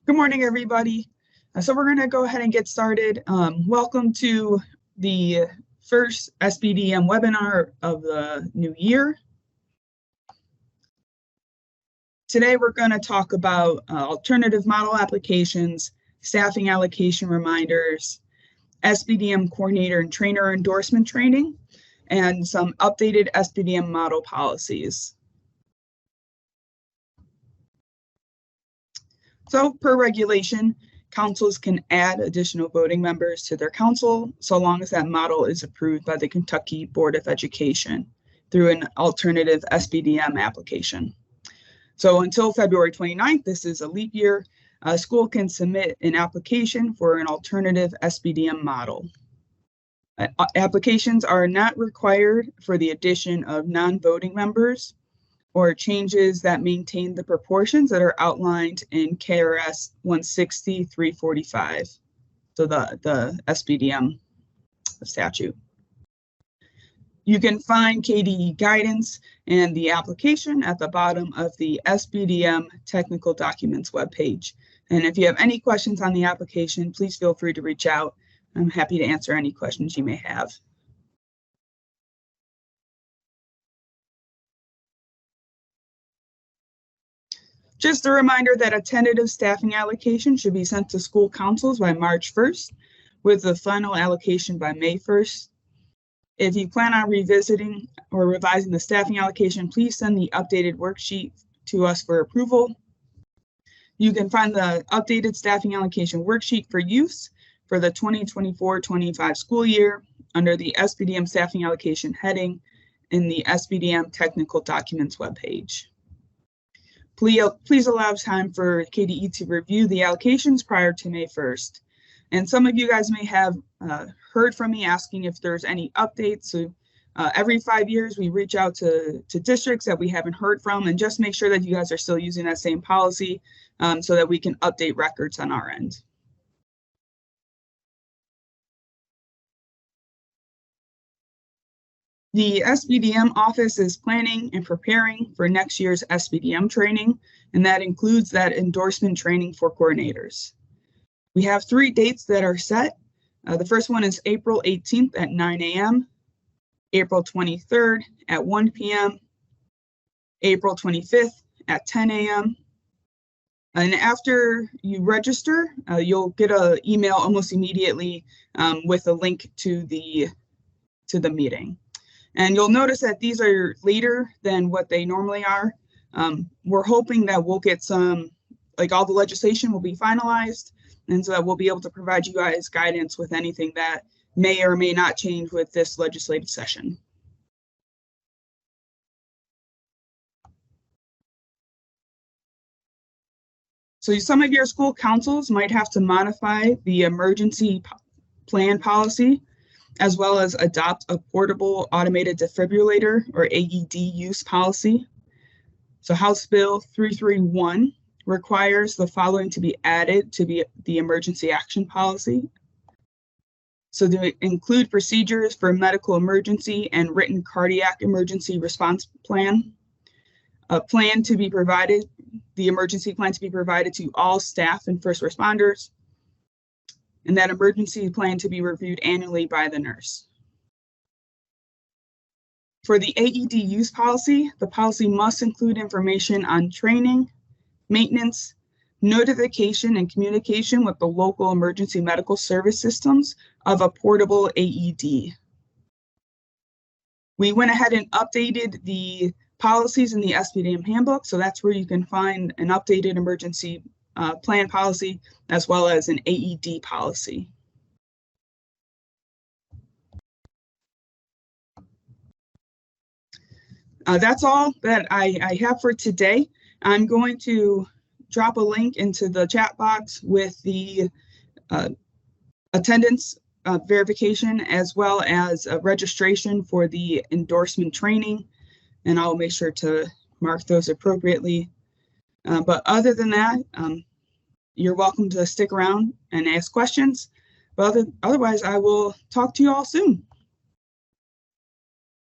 Good morning, everybody. So we're going to go ahead and get started. Welcome to the first SBDM webinar of the new year. Today we're going to talk about alternative model applications, staffing allocation reminders, SBDM coordinator and trainer endorsement training, and some updated SBDM model policies. So per regulation, councils can add additional voting members to their council so long as that model is approved by the Kentucky Board of Education through an alternative SBDM application. So until February 29th, this is a leap year, a school can submit an application for an alternative SBDM model. Applications are not required for the addition of non-voting members or changes that maintain the proportions that are outlined in KRS 160-345, so the SBDM statute. You can find KDE guidance and the application at the bottom of the SBDM technical documents webpage. And if you have any questions on the application, please feel free to reach out. I'm happy to answer any questions you may have. Just a reminder that a tentative staffing allocation should be sent to school councils by March 1st, with the final allocation by May 1st. If you plan on revisiting or revising the staffing allocation, please send the updated worksheet to us for approval. You can find the updated staffing allocation worksheet for use for the 2024-25 school year under the SBDM staffing allocation heading in the SBDM technical documents webpage. Please allow time for KDE to review the allocations prior to May 1st. And some of you guys may have heard from me asking if there's any updates. So every 5 years, we reach out to districts that we haven't heard from and just make sure that you guys are still using that same policy so that we can update records on our end. The SBDM office is planning and preparing for next year's SBDM training, and that includes that endorsement training for coordinators. We have 3 dates that are set. The first one is April 18th at 9 a.m., April 23rd at 1 p.m., April 25th at 10 a.m. And after you register, you'll get an email almost immediately with a link to the meeting. And you'll notice that these are later than what they normally are. We're hoping that we'll get some, like all the legislation will be finalized, and so that we'll be able to provide you guys guidance with anything that may or may not change with this legislative session. So some of your school councils might have to modify the emergency plan policy, as well as adopt a portable automated defibrillator or AED use policy. So House Bill 331 requires the following to be added to the emergency action policy. So to include procedures for medical emergency and written cardiac emergency response plan, a plan to be provided, the emergency plan to be provided to all staff and first responders, and that emergency plan to be reviewed annually by the nurse. For the AED use policy, the policy must include information on training, maintenance, notification, and communication with the local emergency medical service systems of a portable AED. We went ahead and updated the policies in the SBDM handbook, so that's where you can find an updated emergency plan policy, as well as an AED policy. That's all that I have for today. I'm going to drop a link into the chat box with the attendance verification, as well as a registration for the endorsement training, and I'll make sure to mark those appropriately. But other than that, you're welcome to stick around and ask questions. But otherwise, I will talk to you all soon.